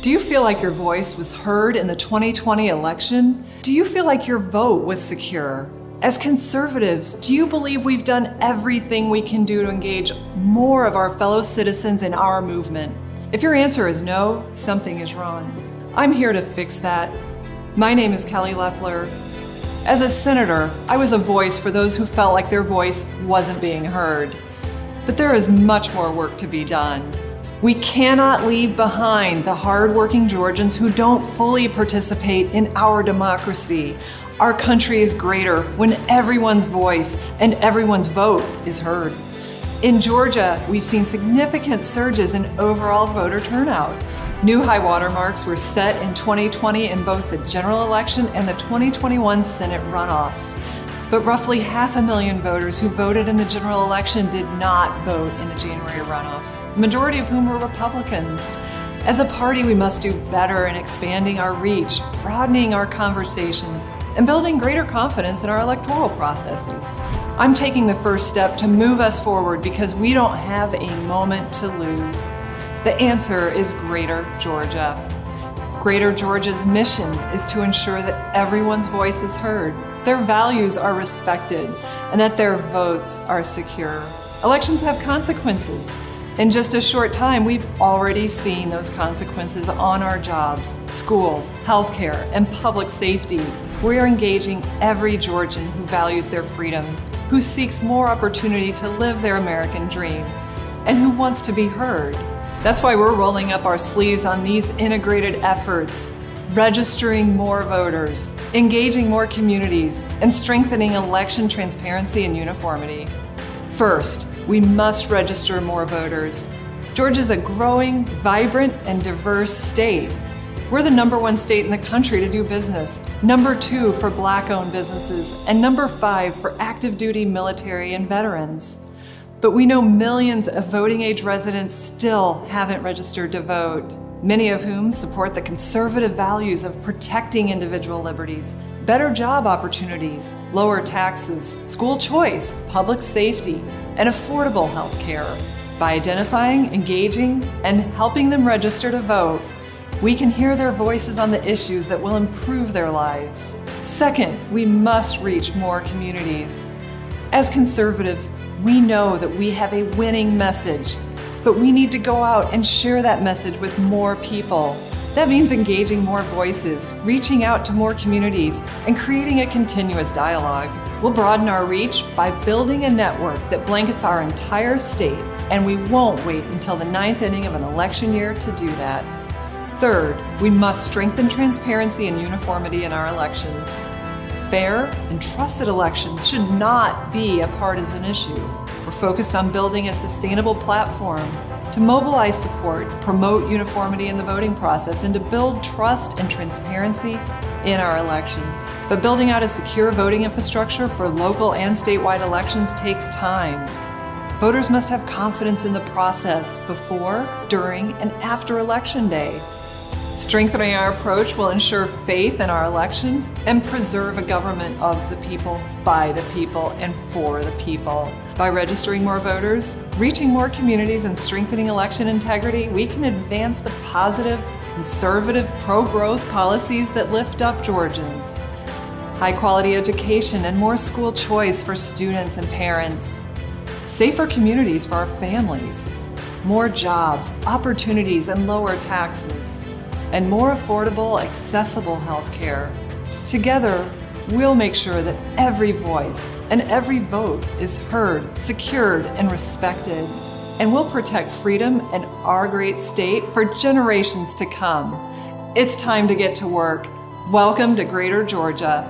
Do you feel like your voice was heard in the 2020 election? Do you feel like your vote was secure? As conservatives, do you believe we've done everything we can do to engage more of our fellow citizens in our movement? If your answer is no, something is wrong. I'm here to fix that. My name is Loeffler. As a senator, I was a voice for those who felt like their voice wasn't being heard. But there is much more work to be done. We cannot leave behind the hardworking Georgians who don't fully participate in our democracy. Our country is greater when everyone's voice and everyone's vote is heard. In Georgia, we've seen significant surges in overall voter turnout. New high water marks were set in 2020 in both the general election and the 2021 Senate runoffs. But roughly 500,000 voters who voted in the general election did not vote in the January runoffs, the majority of whom were Republicans. As a party, we must do better in expanding our reach, broadening our conversations, and building greater confidence in our electoral processes. I'm taking the first step to move us forward because we don't have a moment to lose. The answer is Greater Georgia. Greater Georgia's mission is to ensure that everyone's voice is heard, their values are respected, and that their votes are secure. Elections have consequences. In just a short time, we've already seen those consequences on our jobs, schools, healthcare, and public safety. We are engaging every Georgian who values their freedom, who seeks more opportunity to live their American dream, and who wants to be heard. That's why we're rolling up our sleeves on these integrated efforts, registering more voters, engaging more communities, and strengthening election transparency and uniformity. First, we must register more voters. Georgia's a growing, vibrant, and diverse state. We're the #1 state in the country to do business, #2 for Black-owned businesses, and #5 for active duty military and veterans. But we know millions of voting-age residents still haven't registered to vote, many of whom support the conservative values of protecting individual liberties, better job opportunities, lower taxes, school choice, public safety, and affordable health care. By identifying, engaging, and helping them register to vote, we can hear their voices on the issues that will improve their lives. Second, we must reach more communities. As conservatives, we know that we have a winning message, but we need to go out and share that message with more people. That means engaging more voices, reaching out to more communities, and creating a continuous dialogue. We'll broaden our reach by building a network that blankets our entire state, and we won't wait until the 9th inning of an election year to do that. Third, we must strengthen transparency and uniformity in our elections. Fair and trusted elections should not be a partisan issue. We're focused on building a sustainable platform to mobilize support, promote uniformity in the voting process, and to build trust and transparency in our elections. But building out a secure voting infrastructure for local and statewide elections takes time. Voters must have confidence in the process before, during, and after Election Day. Strengthening our approach will ensure faith in our elections and preserve a government of the people, by the people, and for the people. By registering more voters, reaching more communities, and strengthening election integrity, we can advance the positive, conservative, pro-growth policies that lift up Georgians. High-quality education and more school choice for students and parents. Safer communities for our families. More jobs, opportunities, and lower taxes. And more affordable, accessible health care. Together, we'll make sure that every voice and every vote is heard, secured, and respected. And we'll protect freedom and our great state for generations to come. It's time to get to work. Welcome to Greater Georgia.